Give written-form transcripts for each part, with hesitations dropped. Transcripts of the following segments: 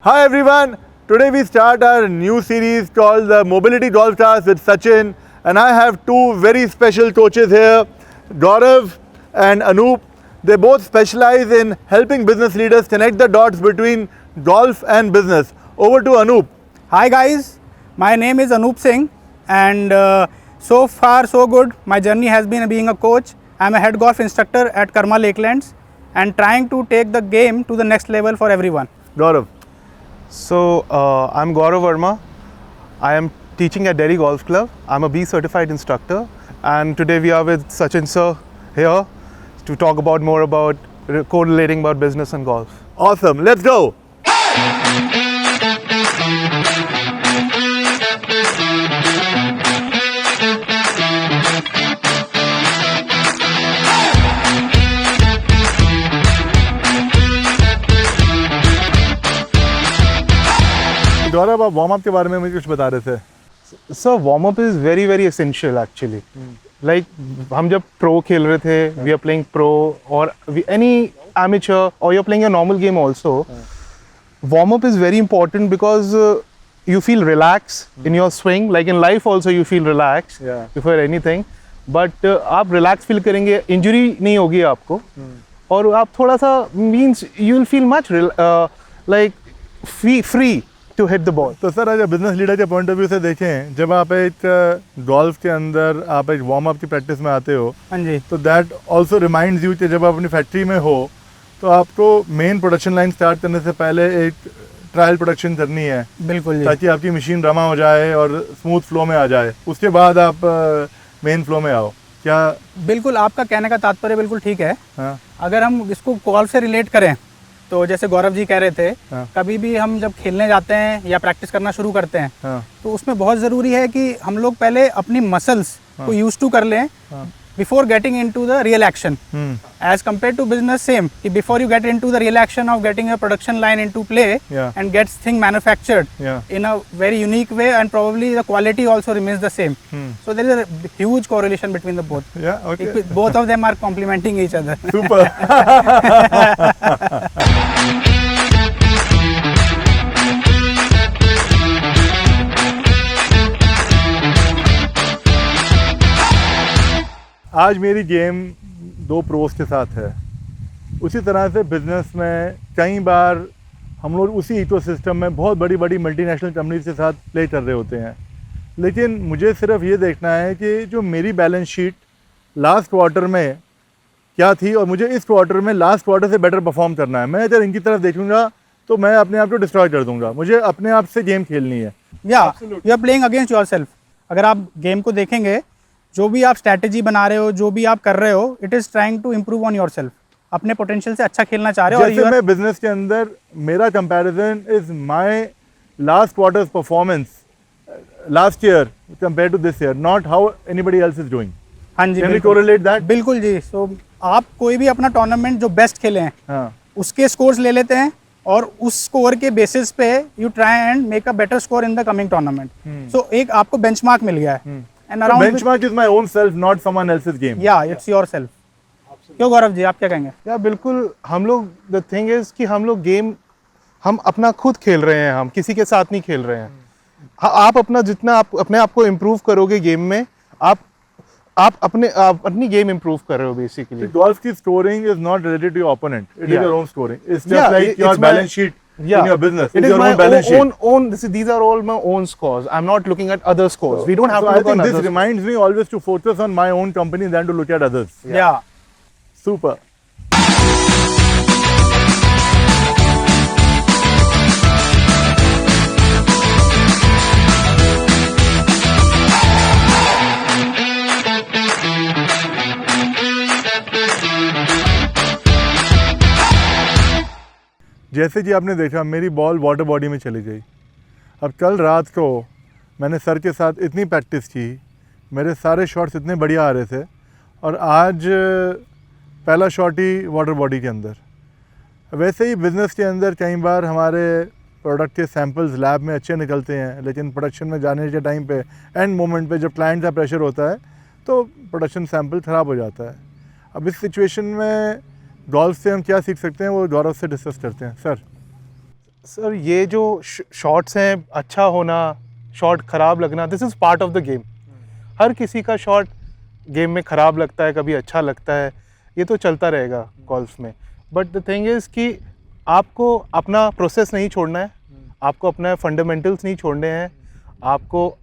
Hi everyone, today we start our new series called the Mobility Golf Stars with Sachin, and I have two very special coaches here, Gaurav and Anoop. They both specialize in helping business leaders connect the dots between golf and business. Over to Anoop. Hi guys, my name is Anoop Singh and so far so good. My journey has been being a coach. I'm a head golf instructor at Karma Lakelands and trying to take the game to the next level for everyone. Gaurav. So, I'm Gaurav Verma. I am teaching at Delhi Golf Club. I'm a B certified instructor, and today we are with Sachin sir here to talk about more about correlating about business and golf. Awesome, let's go. गौरव, आप warm up के बारे में मुझे कुछ बता रहे थे. So, warm up is very very essential actually. Like हम जब pro खेल रहे थे, we are playing pro or any amateur or you're playing a normal game also. Warm up is very important because you feel relaxed in your swing. Like in life also you feel relaxed before anything. But आप relax feel करेंगे, injury नहीं होगी आपको, और आप थोड़ा सा means you will feel much like free to hit the ball. तो सर, अगर बिजनेस लीडर के पॉइंट ऑफ व्यू से देखें, जब आप एक गोल्फ के अंदर आप एक वार्म अप की प्रैक्टिस में आते हो, हाँ जी, तो दैट आल्सो रिमाइंड्स यू कि जब आप अपनी फैक्ट्री में हो तो आपको मेन प्रोडक्शन लाइन स्टार्ट करने से पहले एक ट्रायल प्रोडक्शन करनी है. बिल्कुल जी. ताकि आपकी मशीन रमा हो जाए और स्मूथ फ्लो में आ जाए, उसके बाद आप मेन फ्लो में आओ. क्या बिल्कुल आपका कहने का तात्पर्य बिल्कुल ठीक है. हाँ. अगर हम इसको गोल्फ से रिलेट करें तो जैसे गौरव जी कह रहे थे, हाँ. कभी भी हम जब खेलने जाते हैं या प्रैक्टिस करना शुरू करते हैं, हाँ. तो उसमें बहुत ज़रूरी है कि हम लोग पहले अपनी मसल्स को यूज टू कर लें हाँ. Before getting into the real action. As compare to business same, कि before you get into the real action of getting a production line into play and gets thing manufactured in a very unique way and probably the quality also remains the same. So there is a huge correlation between the both. Both of them are complementing each other. Super. आज मेरी game दो pros के साथ है. उसी तरह से business में कई बार हम लोग उसी इकोसिस्टम में बहुत बड़ी बड़ी मल्टीनेशनल कंपनीज के साथ प्ले कर रहे होते हैं, लेकिन मुझे सिर्फ ये देखना है कि जो मेरी बैलेंस शीट लास्ट क्वार्टर में क्या थी और मुझे इस क्वार्टर में लास्ट क्वार्टर से बेटर परफॉर्म करना है. मैं अगर इनकी तरफ देखूंगा तो मैं अपने आप को डिस्ट्रॉय कर दूंगा. मुझे अपने आप से गेम खेलनी है. या you are playing against yourself. अगर आप गेम को देखेंगे, जो भी आप स्ट्रैटेजी बना रहे हो, जो भी आप कर रहे हो, it is trying to improve on yourself. अपने पोटेंशियल से अच्छा खेलना चाह रहे हो. जैसे मैं बिजनेस के अंदर, मेरा comparison is my last quarters performance last year compare to this year, not how anybody else is doing. हाँ जी, कैन वी कोरिलेट दैट? बिल्कुल जी. सो आप कोई भी अपना टूर्नामेंट जो बेस्ट खेले हैं, हाँ, उसके स्कोर्स ले लेते हैं और उस स्कोर के बेसिस पे you try and make a better score in the coming tournament. So एक आपको बेंचमार्क मिल गया है. And around benchmark is my own self, not someone else's game. या इट्स योरसेल्फ. क्यों गौरव जी, आप क्या कहेंगे? या बिल्कुल, हम लोग द थिंग इज कि हम लोग गेम हम अपना खुद खेल रहे हैं, हम किसी के साथ नहीं खेल रहे हैं. आप अपना जितना आप अपने आप को इम्प्रूव करोगे गेम में, आप अपनी गेम इम्प्रूव कर रहे हो बेसिकली. गोल्फ की scoring is not related to your opponent, it is your own scoring. It's just like your balance sheet in your business. It is is your my own balance sheet. These are all my own scores. I'm not looking at other scores. We don't have So to I look on think this others. reminds me always to focus on my own company than to look at others. Yeah. Super. जैसे कि आपने देखा मेरी ball water body में चली गई। अब कल रात को मैंने सर के साथ इतनी प्रैक्टिस की, मेरे सारे शॉट्स इतने बढ़िया आ रहे थे, और आज पहला शॉट ही वाटर बॉडी के अंदर। वैसे ही बिज़नेस के अंदर कई बार हमारे प्रोडक्ट के सैम्पल्स लैब में अच्छे निकलते हैं, लेकिन प्रोडक्शन में जाने के टाइम पे एंड मोमेंट पे जब क्लाइंट का प्रेशर होता है तो प्रोडक्शन सैम्पल ख़राब हो जाता है। अब इस सिचुएशन में गोल्फ से हम क्या सीख सकते हैं, वो गौरव से डिस्कस करते हैं। सर ये जो शॉट्स हैं, अच्छा होना, शॉट ख़राब लगना, this is part of the game. हर किसी का शॉट गेम में ख़राब लगता है, कभी अच्छा लगता है, ये तो चलता रहेगा गोल्फ में। बट द थिंग इज़ कि आपको अपना प्रोसेस नहीं छोड़ना है, आपको अपना फंडामेंटल्स नहीं छोड़ने हैं। आपको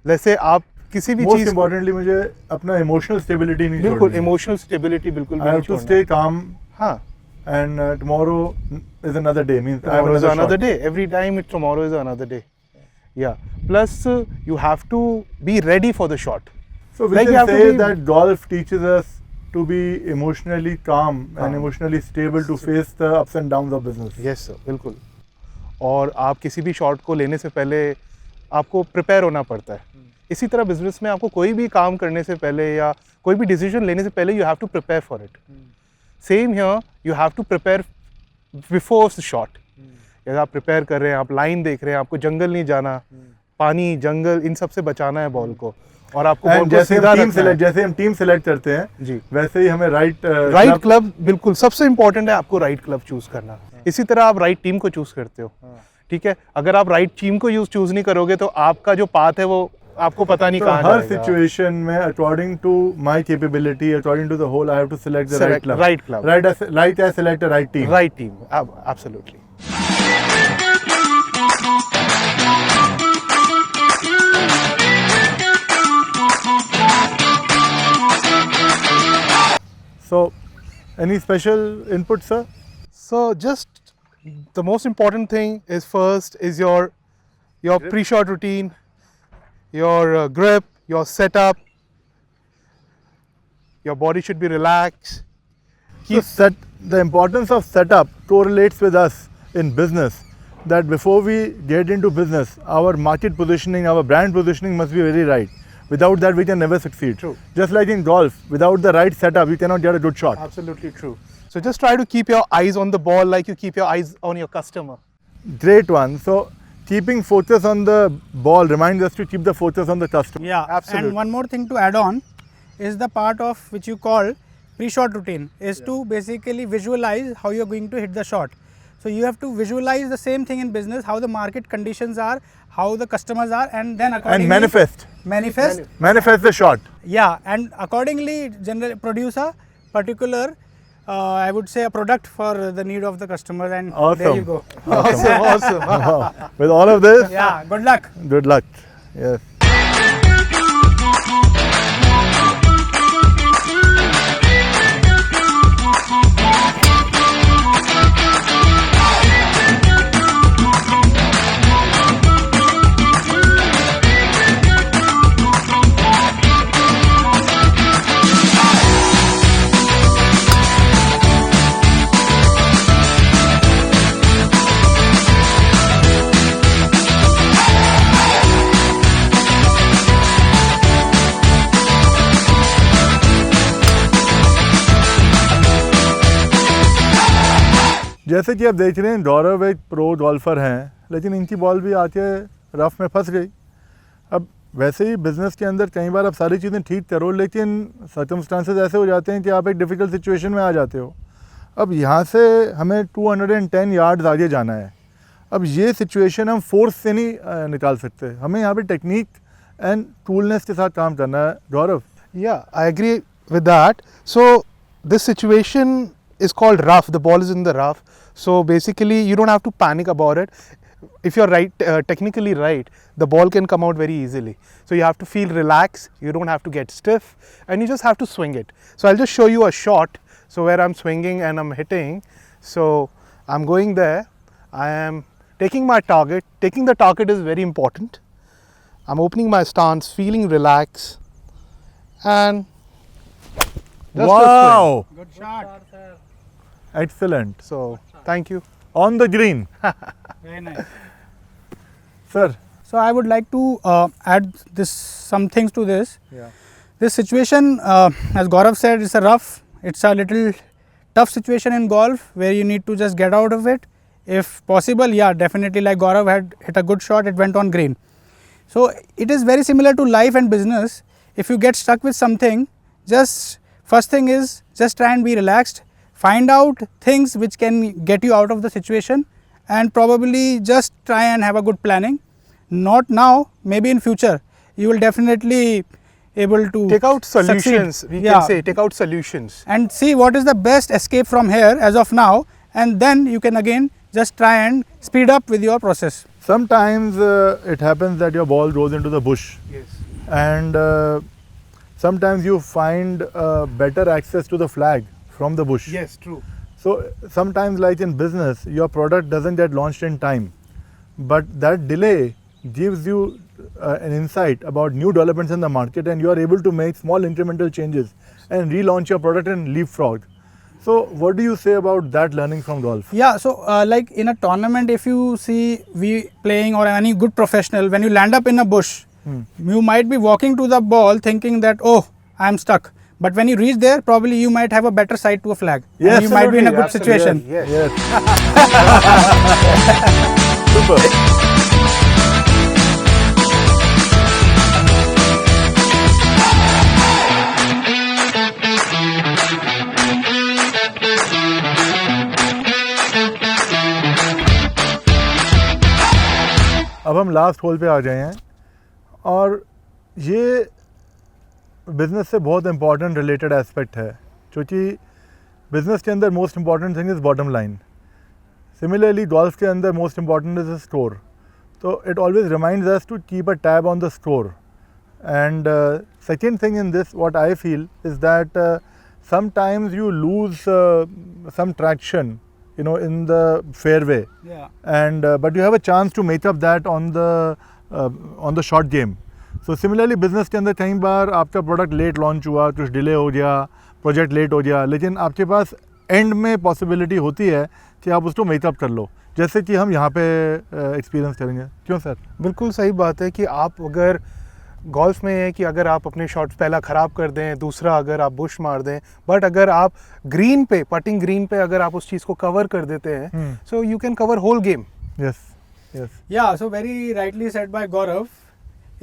जैसे आप किसी भी मोस्ट चीज़, इम्पॉर्टेंटली मुझे अपना इमोशनल स्टेबिलिटी नहीं बिल्कुल छोड़नी है। इमोशनल स्टेबिलिटी बिल्कुल भी I नहीं have to छोड़ना stay है। calm, हाँ, and tomorrow is another day. Means I have tomorrow is another another shot. day. Every time tomorrow is another day. Yeah. Plus you have to be ready for the shot. So we Like you can have to say be- that golf teaches us to be emotionally calm and emotionally stable to face the ups and downs of business. Yes sir, बिल्कुल। और आप किसी भी shot को लेने से पहले आपको प्रिपेयर होना पड़ता है। इसी तरह बिजनेस में आपको कोई भी काम करने से पहले या कोई भी डिसीजन लेने से पहले you have to prepare for it. Same here, you have to prepare before the shot. अगर आप प्रिपेयर कर रहे हैं, आप लाइन देख रहे हैं, आपको जंगल नहीं जाना, पानी, जंगल, इन सब से बचाना है बॉल को, और आपको बॉल And को जैसे सीधा हम टीम रखना है। सेलेक्ट जैसे हम टीम सेलेक्ट करते हैं जी, वैसे ही हमें राइट राइट क्लब, बिल्कुल सबसे इंपॉर्टेंट है आपको राइट क्लब चूज करना। इसी तरह आप राइट टीम को चूज करते हो, ठीक है। अगर आप राइट टीम को चूज नहीं करोगे तो आपका जो पाथ है वो आपको पता नहीं तो कहाँ हर जाएगा। सिचुएशन में according to my capability, according to the hole, I have to select the right Select club. right club. Right I select the right team. Right team, absolutely. So any special input, sir? So just the most important thing is first is your pre-shot routine, your grip, your setup. Your body should be relaxed. So the importance of setup correlates with us in business, that before we get into business, our market positioning, our brand positioning must be very right. Without that, we can never succeed. True. Just like in golf, without the right setup, you cannot get a good shot. Absolutely true. So just try to keep your eyes on the ball like you keep your eyes on your customer. Great one. So keeping focus on the ball reminds us to keep the focus on the customer. Yeah, Absolutely. and one more thing to add on is the part of which you call pre-shot routine is to basically visualize how you're going to hit the shot. So you have to visualize the same thing in business, how the market conditions are, how the customers are, and then accordingly And manifest the shot. Yeah, and accordingly produce a particular I would say a product for the need of the customer, and there you go. Awesome. With all of this, Yeah, good luck. good luck. Yes. जैसे कि आप देख रहे हैं गौरव एक pro golfer हैं, लेकिन इनकी बॉल भी आके रफ में फंस गई। अब वैसे ही बिज़नेस के अंदर कई बार आप सारी चीज़ें ठीक करो, लेकिन सर्कमस्टांसेस ऐसे हो जाते हैं कि आप एक डिफ़िकल्ट सिचुएशन में आ जाते हो। अब यहाँ से हमें 210 यार्ड्स आगे जाना है। अब ये सिचुएशन हम फोर्स से नहीं निकाल सकते, हमें यहाँ पे टेक्निक एंड टूलनेस के साथ काम करना है। गौरव, Yeah, I agree with that. So this situation is called rough. The ball is in the rough. So basically, you don't have to panic about it. If you're right, technically right, the ball can come out very easily. So you have to feel relaxed. You don't have to get stiff, and you just have to swing it. So I'll just show you a shot. So where I'm swinging and I'm hitting. So I'm going there. I am taking my target. Taking the target is very important. I'm opening my stance, feeling relaxed, and just a swing. wow, Good shot. excellent. So thank you. on the green. Very nice. Sir. So I would like to add some things to this. Yeah. This situation, as Gaurav said, it's a little tough situation in golf where you need to just get out of it. If possible, yeah, definitely, like Gaurav had hit a good shot, it went on green. So it is very similar to life and business. If you get stuck with something, first thing is just try and be relaxed. Find out things which can get you out of the situation, and probably just try and have a good planning. Not now, maybe in future. You will definitely able to Take out solutions. succeed. We Yeah. can say take out solutions. And see what is the best escape from here as of now, and then you can again just try and speed up with your process. Sometimes it happens that your ball goes into the bush, Yes. and sometimes you find better access to the flag from the bush. Yes, true. So sometimes, like in business, your product doesn't get launched in time, but that delay gives you an insight about new developments in the market, and you are able to make small incremental changes and relaunch your product and leapfrog. So what do you say about that learning from golf? Yeah, so like in a tournament, if you see we playing or any good professional, when you land up in a bush, you might be walking to the ball thinking that, oh, I'm stuck. But when you reach there, probably you might have a better sight to a flag. Yes, And you might be in a good Absolutely, situation. Yes. Yes. Super. अब हम last whole पे आ गए हैं, और ये business से बहुत important related aspect है, क्योंकि बिज़नेस के अंदर most important thing is bottom line. Similarly golf के अंदर मोस्ट इम्पॉर्टेंट इज़ स्कोर. तो it always reminds us to keep a tab on the score. And second thing in this what I feel is that sometimes you lose some traction, you know, in the fairway, Yeah. and but you have a chance to make up that on the short game. So similarly business के अंदर कई बार आपका product late launch हुआ, कुछ delay हो गया, project late हो गया, लेकिन आपके पास एंड में पॉसिबिलिटी होती है कि आप उसको मेकअप कर लो, जैसे कि हम यहाँ पे एक्सपीरियंस करेंगे. क्यों सर? बिल्कुल सही बात है कि आप अगर गोल्फ में है कि अगर आप अपने शॉट्स पहला ख़राब कर दें, दूसरा अगर आप बुश मार दें, बट अगर आप ग्रीन पे पटिंग ग्रीन पे अगर आप उस चीज़ को कवर कर देते हैं, so you can cover whole game. Yes, yes. Yeah, so very rightly said by Gaurav.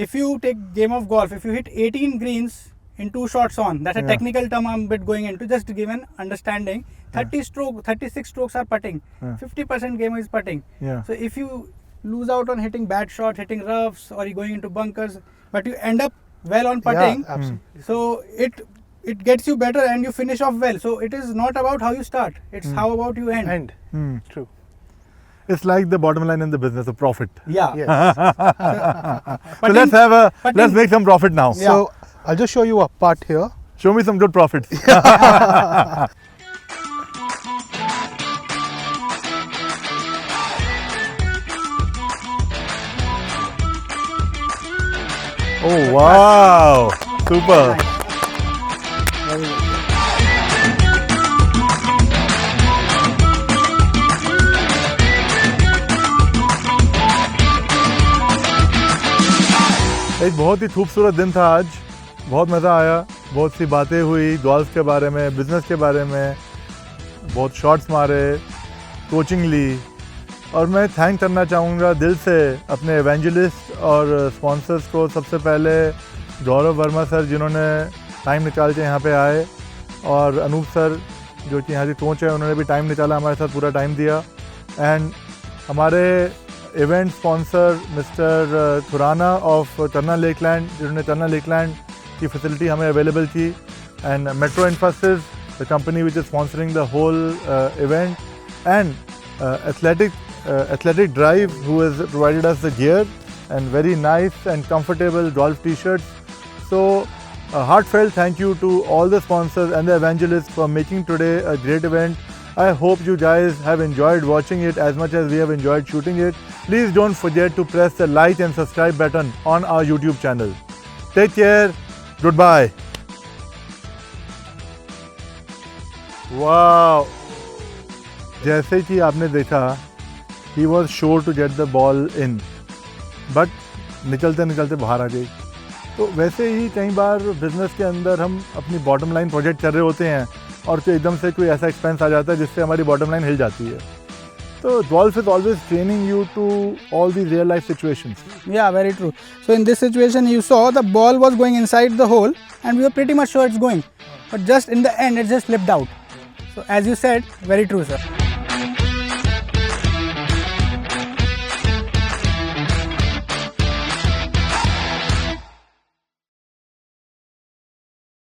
If you take game of golf, if you hit 18 greens in 2 shots on, that's a Yeah. technical term I'm a bit going into, just to give an understanding. 36 strokes are putting, Yeah. 50% game is putting. Yeah. So if you lose out on hitting bad shot, hitting roughs, or you going into bunkers, but you end up well on putting, Yeah, absolutely. so it gets you better and you finish off well. So it is not about how you start, it's how about you end. And Hmm. true. It's like the bottom line in the business, the profit. Yeah. Yes. So let's putting- make some profit now. So I'll just show you a part here. Show me some good profits. Oh wow! Super. एक बहुत ही खूबसूरत दिन था आज. बहुत मज़ा आया, बहुत सी बातें हुई गोल्फ के बारे में, बिज़नेस के बारे में, बहुत शॉट्स मारे, कोचिंग ली, और मैं थैंक करना चाहूँगा दिल से अपने एवेंजलिस्ट और स्पॉन्सर्स को. सबसे पहले गौरव वर्मा सर जिन्होंने टाइम निकाल के यहाँ पे आए, और अनूप सर जो कि यहाँ की कोच है, उन्होंने भी टाइम निकाला, हमारे साथ पूरा टाइम दिया. एंड हमारे event sponsor mister Khurana of Terna Lakeland, जिन्होंने टर्ना लेकलैंड की फैसिलिटी हमें अवेलेबल की, and Metro Infosys, the company which is sponsoring the whole event, and Athletic Drive, who has provided us the gear and very nice and comfortable golf t-shirts. So a heartfelt thank you to all the sponsors and the evangelists for making today a great event. I hope you guys have enjoyed watching it as much as we have enjoyed shooting it. Please don't forget to press the like and subscribe button on our YouTube channel. Take care. Goodbye. Wow. जैसे कि आपने देखा ही was sure to get the ball in, but निकलते निकलते बाहर आ गई। तो वैसे ही कई बार बिजनेस के अंदर हम अपनी बॉटम लाइन प्रोजेक्ट कर रहे होते हैं और फिर एकदम से कोई ऐसा एक्सपेंस आ जाता है जिससे हमारी बॉटम लाइन हिल जाती है। तो Dolph is always training you to all these real life situations. Yeah, very true. So in this situation, you saw the ball was going inside the hole, and we were pretty much sure it's going, but just in the end, it just slipped out. So as you said, very true, sir.